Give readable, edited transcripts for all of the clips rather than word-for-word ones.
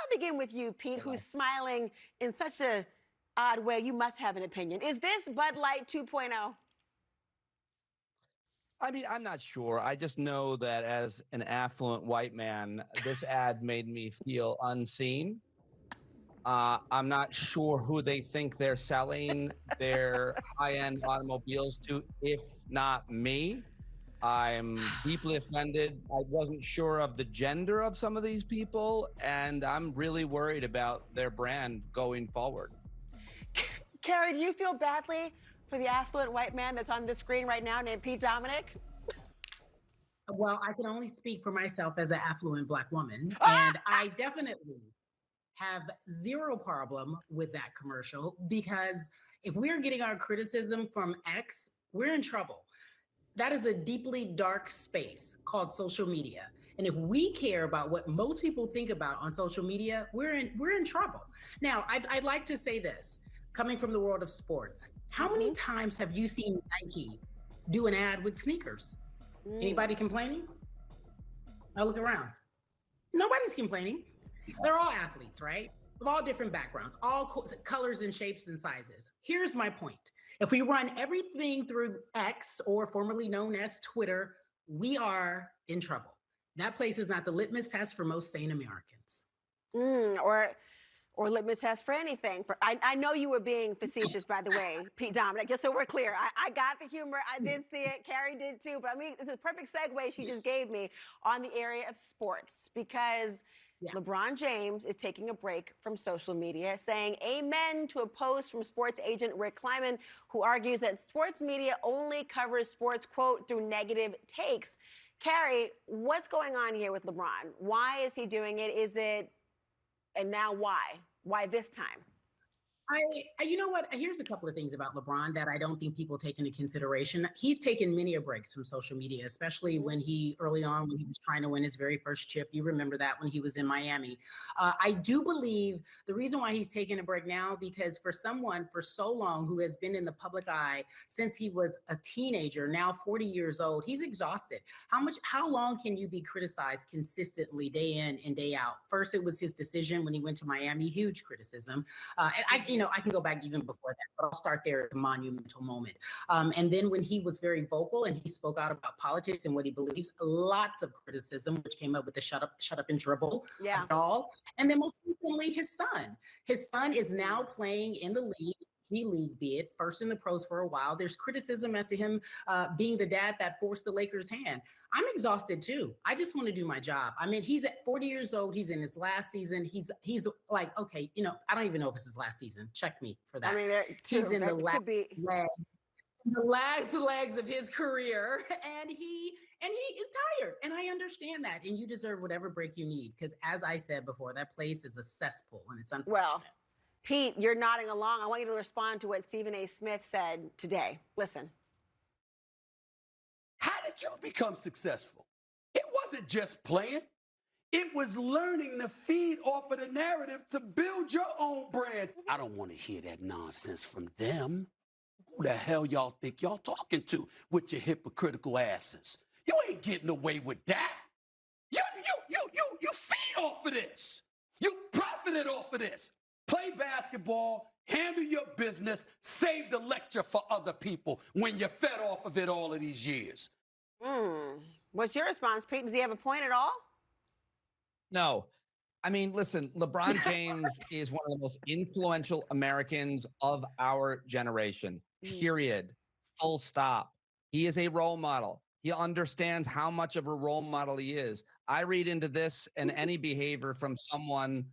I'll begin with you, Pete, who's smiling in such a odd way. You must have an opinion. Is this Bud Light 2.0? I mean, I'm not sure. I just know that as an affluent white man, this ad made me feel unseen. I'm not sure who they think they're selling their high-end automobiles to, if not me. I'm deeply offended. I wasn't sure of the gender of some of these people, and I'm really worried about their brand going forward. Cari, do you feel badly for the affluent white man that's on the screen right now named Pete Dominick? Well, I can only speak for myself as an affluent Black woman, and I definitely have zero problem with that commercial, because if we're getting our criticism from X, we're in trouble. That is a deeply dark space called social media. And if we care about what most people think about on social media, we're in trouble. Now, I'd like to say this, coming from the world of sports. How many times have you seen Nike do an ad with sneakers? Anybody complaining? I look around. Nobody's complaining. They're all athletes, right? Of all different backgrounds, all colors and shapes and sizes. Here's my point. If we run everything through X, or formerly known as Twitter, we are in trouble. That place is not the litmus test for most sane Americans. Or litmus test for anything. I know you were being facetious, by the way, Pete Dominick, just so we're clear. I got the humor. I did see it. Cari did too. But I mean, it's a perfect segue she just gave me on the area of sports, because LeBron James is taking a break from social media, saying amen to a post from sports agent Rick Kleiman, who argues that sports media only covers sports, quote, through negative takes. Cari, what's going on here with LeBron? Why is he doing it? And now why? Why this time? You know what? Here's a couple of things about LeBron that I don't think people take into consideration. He's taken many a breaks from social media, especially when early on, when he was trying to win his very first chip. You remember that when he was in Miami. I do believe the reason why he's taking a break now, because for someone for so long who has been in the public eye since he was a teenager, now 40 years old, he's exhausted. How long can you be criticized consistently day in and day out? First, it was his decision when he went to Miami, huge criticism. I can go back even before that, but I'll start there at the monumental moment. And then when he was very vocal and he spoke out about politics and what he believes, lots of criticism, which came up with the shut up and dribble of it all. And then most recently, his son. His son is now playing in the league. G-League bid, first in the pros for a while. There's criticism as to him being the dad that forced the Lakers' hand. I'm exhausted too. I just want to do my job. I mean, he's at 40 years old. He's in his last season. He's like, okay, I don't even know if it's his last season. Check me for that. I mean, he's in the last legs of his career, and he is tired. And I understand that. And you deserve whatever break you need, because as I said before, that place is a cesspool, and it's unfortunate. Well, Pete, you're nodding along. I want you to respond to what Stephen A. Smith said today. Listen. How did you become successful? It wasn't just playing. It was learning to feed off of the narrative to build your own brand. I don't want to hear that nonsense from them. Who the hell y'all think y'all talking to with your hypocritical asses? You ain't getting away with that. You feed off of this. You profited off of this. Play basketball, handle your business, save the lecture for other people when you're fed off of it all of these years. What's your response, Pete? Does he have a point at all? No. I mean, listen, LeBron James is one of the most influential Americans of our generation, period. Full stop. He is a role model. He understands how much of a role model he is. I read into this and any behavior from someone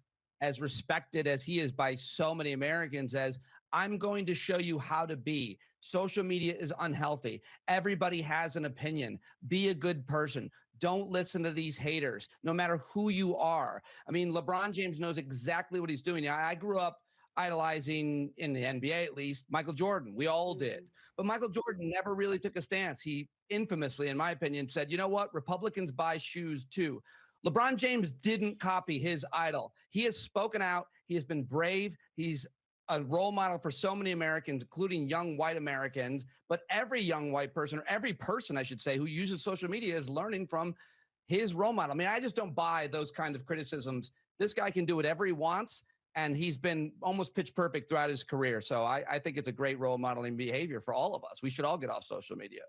as respected as he is by so many Americans as, I'm going to show you how to be. Social media is unhealthy. Everybody has an opinion. Be a good person. Don't listen to these haters, no matter who you are. I mean, LeBron James knows exactly what he's doing. I grew up idolizing, in the NBA at least, Michael Jordan. We all did. But Michael Jordan never really took a stance. He infamously, in my opinion, said, you know what? Republicans buy shoes too. LeBron James didn't copy his idol. He has spoken out. He has been brave. He's a role model for so many Americans, including young white Americans. But every young white person, or every person, I should say, who uses social media is learning from his role model. I mean, I just don't buy those kinds of criticisms This guy can do whatever he wants, and he's been almost pitch perfect throughout his career. So I think it's a great role modeling behavior for all of us. We should all get off social media.